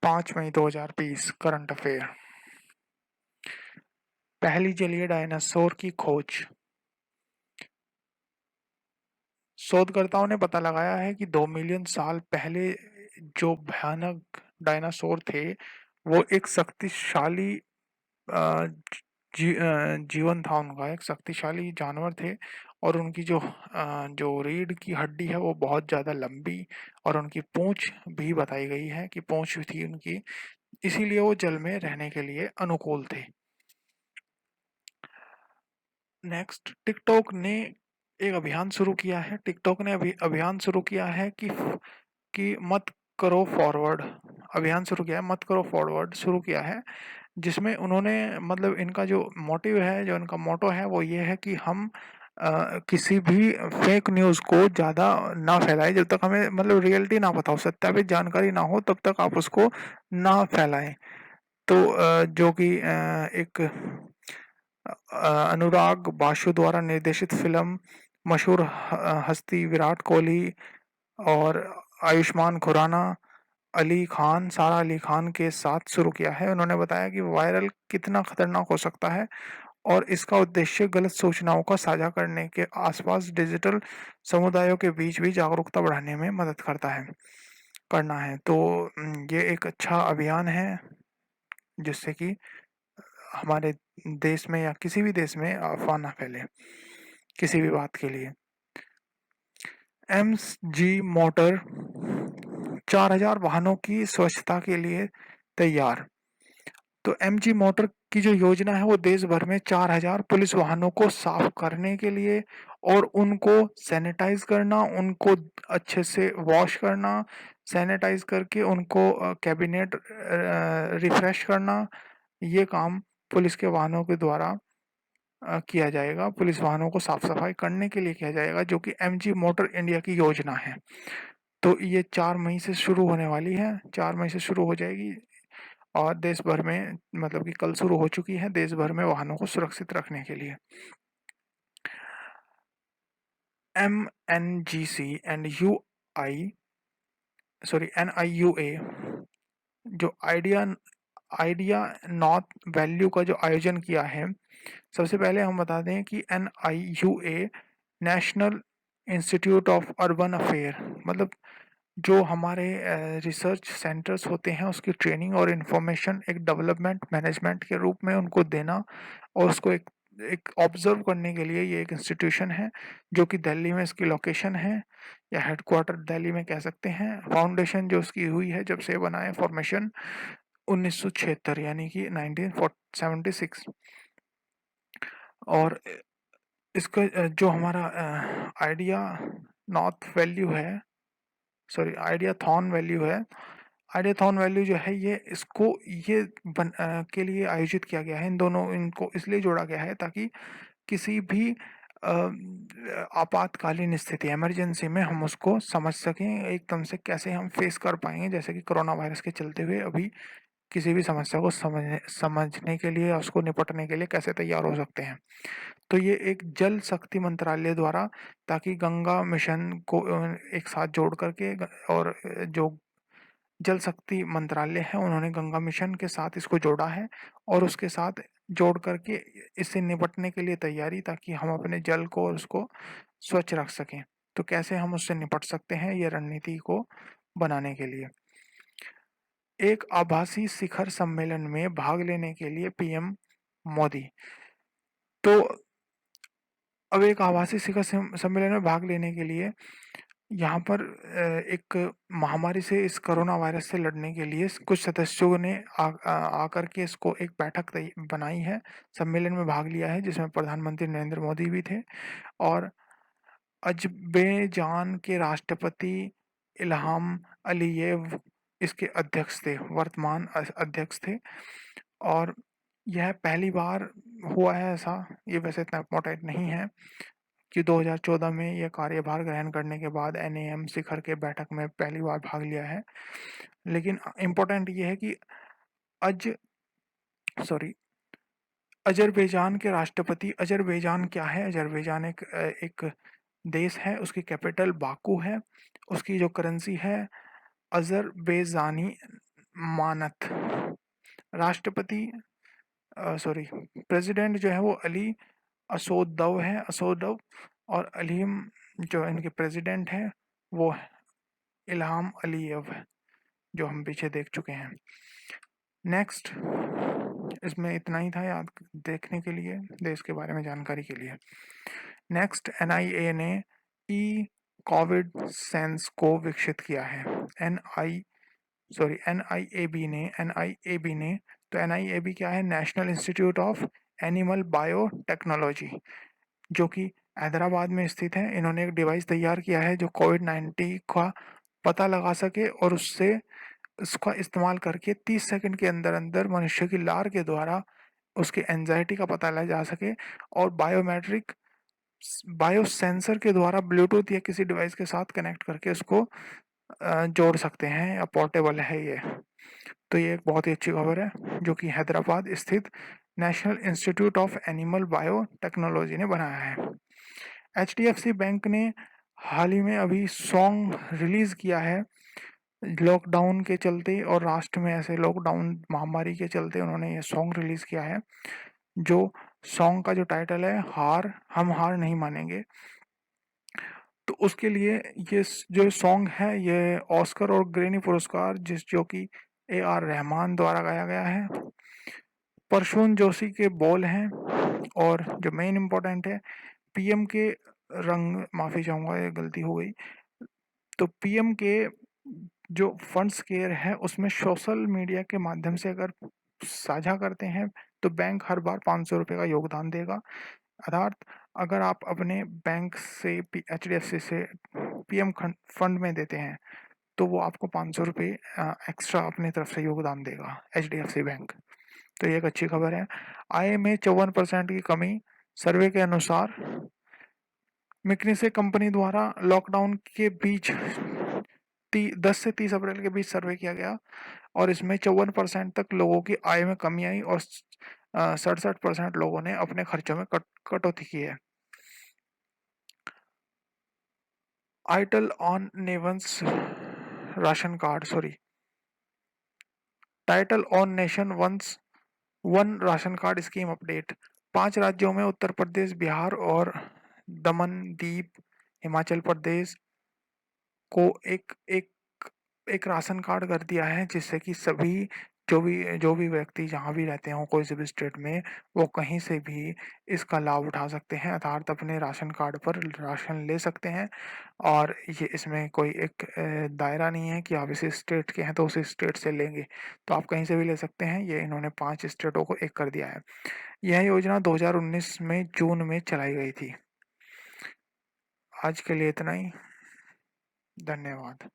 5 मई 2020 current affair. पहली जलीय dinosaur की खोज। शोधकर्ताओं ने पता लगाया है कि 2 मिलियन साल पहले जो भयानक डायनासोर थे, वो एक शक्तिशाली अ, जीवन था उनका, एक शक्तिशाली जानवर थे और उनकी जो रीढ़ की हड्डी है वो बहुत ज़्यादा लंबी और उनकी पूँछ भी बताई गई है कि पूँछ थी उनकी, इसीलिए वो जल में रहने के लिए अनुकूल थे। नेक्स्ट, टिकटॉक ने एक अभियान शुरू किया है। टिकटॉक ने अभियान शुरू किया है कि मत करो फॉरवर्ड। अभियान शुरू किया है, मत करो फॉरवर्ड शुरू किया है, जिसमें उन्होंने मतलब इनका जो मोटिव है, जो इनका मोटो है, वो ये है कि हम किसी भी फेक न्यूज़ को ज़्यादा ना फैलाएं। जब तक हमें मतलब रियलिटी ना पता हो, सत्यापित जानकारी ना हो, तब तक आप उसको ना फैलाएं। तो जो कि एक अनुराग बासु द्वारा निर्देशित फिल्म मशहूर हस्ती विराट कोहली और आयुष्मान खुराना, अली खान, सारा अली खान के साथ शुरू किया है। उन्होंने बताया कि वायरल कितना खतरनाक हो सकता है और इसका उद्देश्य गलत सूचनाओं का साझा करने के आसपास डिजिटल समुदायों के बीच भी जागरूकता बढ़ाने में मदद करना है। तो ये एक अच्छा अभियान है जिससे कि हमारे देश में या किसी भी देश में अफवाह ना फैले किसी भी बात के लिए। एमजी मोटर 4000 वाहनों की स्वच्छता के लिए तैयार। तो एमजी मोटर की जो योजना है वो देश भर में 4000 पुलिस वाहनों को साफ करने के लिए और उनको सैनिटाइज करना, उनको अच्छे से वॉश करना, सैनिटाइज करके उनको कैबिनेट रिफ्रेश करना, ये काम पुलिस के वाहनों के द्वारा किया जाएगा। पुलिस वाहनों को साफ सफाई करने के लिए किया जाएगा, जो कि एमजी मोटर इंडिया की योजना है। तो ये 4 मई से शुरू होने वाली है, 4 मई से शुरू हो जाएगी और देश भर में मतलब कि कल शुरू हो चुकी है, देश भर में वाहनों को सुरक्षित रखने के लिए। एमएनजीसी एंड एनआईयूए जो आइडिया नॉर्थ वैल्यू का जो आयोजन किया है। सबसे पहले हम बता दें कि NIUA national institute of urban affair, मतलब जो हमारे रिसर्च सेंटर्स होते हैं उसकी ट्रेनिंग और इन्फॉर्मेशन एक डेवलपमेंट मैनेजमेंट के रूप में उनको देना और उसको एक एक ऑब्जर्व करने के लिए ये एक इंस्टीट्यूशन है, जो कि दिल्ली में इसकी लोकेशन है या हेडक्वार्टर दिल्ली में कह सकते हैं। फाउंडेशन जो उसकी हुई है जब से बना है, फॉर्मेशन 1976 यानी कि 1976। और इसका जो हमारा आइडिया नॉर्थ वैल्यू है, सॉरी आइडियाथॉन वैल्यू है, आइडियाथॉन वैल्यू जो है ये के लिए आयोजित किया गया है। इनको इसलिए जोड़ा गया है ताकि किसी भी आपातकालीन स्थिति, इमरजेंसी में हम उसको समझ सकें एकदम से, कैसे हम फेस कर पाएंगे। जैसे कि कोरोना वायरस के चलते हुए अभी किसी भी समस्या को समझने के लिए या उसको निपटने के लिए कैसे तैयार हो सकते हैं। तो ये एक जल शक्ति मंत्रालय द्वारा, ताकि गंगा मिशन को एक साथ जोड़ करके और जो जल शक्ति मंत्रालय है उन्होंने गंगा मिशन के साथ इसको जोड़ा है और उसके साथ जोड़ करके इससे निपटने के लिए तैयारी, ताकि हम अपने जल को और उसको स्वच्छ रख सकें। तो कैसे हम उससे निपट सकते हैं, ये रणनीति को बनाने के लिए एक आभासी शिखर सम्मेलन में भाग लेने के लिए पीएम मोदी। तो अब एक आभासी शिखर सम्मेलन में भाग लेने के लिए यहाँ पर एक महामारी से, इस कोरोना वायरस से लड़ने के लिए कुछ सदस्यों ने आकर के इसको एक बैठक बनाई है, सम्मेलन में भाग लिया है, जिसमें प्रधानमंत्री नरेंद्र मोदी भी थे और अज़रबैजान के राष्ट्रपति इल्हाम अलीयेव इसके अध्यक्ष थे, वर्तमान अध्यक्ष थे। और यह पहली बार हुआ है ऐसा, ये वैसे इतना इम्पोर्टेंट नहीं है कि 2014 में यह कार्यभार ग्रहण करने के बाद एनएएम शिखर के बैठक में पहली बार भाग लिया है। लेकिन इम्पोर्टेंट ये है कि अज सॉरी अजरबैजान के राष्ट्रपति, अजरबैजान क्या है? अजरबैजान एक देश है, उसकी कैपिटल बाकू है, उसकी जो करेंसी है अजरबैजानी मानत। राष्ट्रपति सॉरी प्रेसिडेंट जो है वो अली असोदव और अलीम जो इनके प्रेसिडेंट हैं वो इल्हाम अलीयव है, जो हम पीछे देख चुके हैं। नेक्स्ट, इसमें इतना ही था याद देखने के लिए, देश के बारे में जानकारी के लिए। नेक्स्ट, एनआईए ने ई कोविड सेंस को विकसित किया है। एनआईएबी ने तो एनआईएबी क्या है? National institute of animal biotechnology, जो कि हैदराबाद में स्थित है। इन्होंने एक डिवाइस तैयार किया है जो कोविड-19 का पता लगा सके और उससे उसका इस्तेमाल करके 30 सेकंड के अंदर अंदर मनुष्य की लार के द्वारा उसकी एंजाइटी का पता लगाया जा सके और बायो सेंसर के द्वारा ब्लूटूथ या किसी डिवाइस के साथ कनेक्ट करके उसको जोड़ सकते हैं, या पोर्टेबल है ये। तो ये एक बहुत ही अच्छी खबर है जो कि हैदराबाद स्थित national institute of animal biotechnology ने बनाया है। एचडीएफसी बैंक ने हाल ही में अभी सॉन्ग रिलीज किया है लॉकडाउन के चलते, और राष्ट्र में ऐसे लॉकडाउन महामारी के चलते उन्होंने ये सॉन्ग रिलीज किया है। जो सॉन्ग का जो टाइटल है हम हार नहीं मानेंगे। तो उसके लिए ये जो सॉन्ग है ये ऑस्कर और ग्रैमी पुरस्कार जो कि ए आर रहमान द्वारा गाया गया है। प्रसून जोशी के बोल हैं, और जो मेन इम्पोर्टेंट है पीएम के माफ़ी चाहूँगा, ये गलती हो गई। तो पीएम के जो फंड्स केयर है उसमें सोशल मीडिया के माध्यम से अगर साझा करते हैं तो बैंक हर बार 500 रुपये का योगदान देगा। अर्थात अगर आप अपने बैंक से एचडीएफसी से पीएम फंड में देते हैं तो वो आपको 500 रुपये एक्स्ट्रा अपनी तरफ से योगदान देगा एचडीएफसी बैंक। तो ये एक अच्छी खबर है। आय में 54% की कमी, सर्वे के अनुसार मैकिन्से कंपनी द्वारा लॉकडाउन के बीच 10 से 30 अप्रैल के बीच सर्वे किया गया और इसमें 54% तक लोगों की आय में कमी आई और 67% लोगों ने अपने खर्चों में कटौती की है। Title on nation one ration card scheme update. 5 राज्यों में उत्तर प्रदेश, बिहार और दमन दीप हिमाचल प्रदेश को एक राशन कार्ड कर दिया है, जिससे कि सभी जो भी व्यक्ति जहाँ भी रहते हों कोई से भी स्टेट में, वो कहीं से भी इसका लाभ उठा सकते हैं, अर्थात अपने राशन कार्ड पर राशन ले सकते हैं। और ये इसमें कोई एक दायरा नहीं है कि आप इस स्टेट के हैं तो उस स्टेट से लेंगे, तो आप कहीं से भी ले सकते हैं। ये इन्होंने 5 स्टेटों को एक कर दिया है। यह योजना 2019 में जून में चलाई गई थी। आज के लिए इतना ही, धन्यवाद।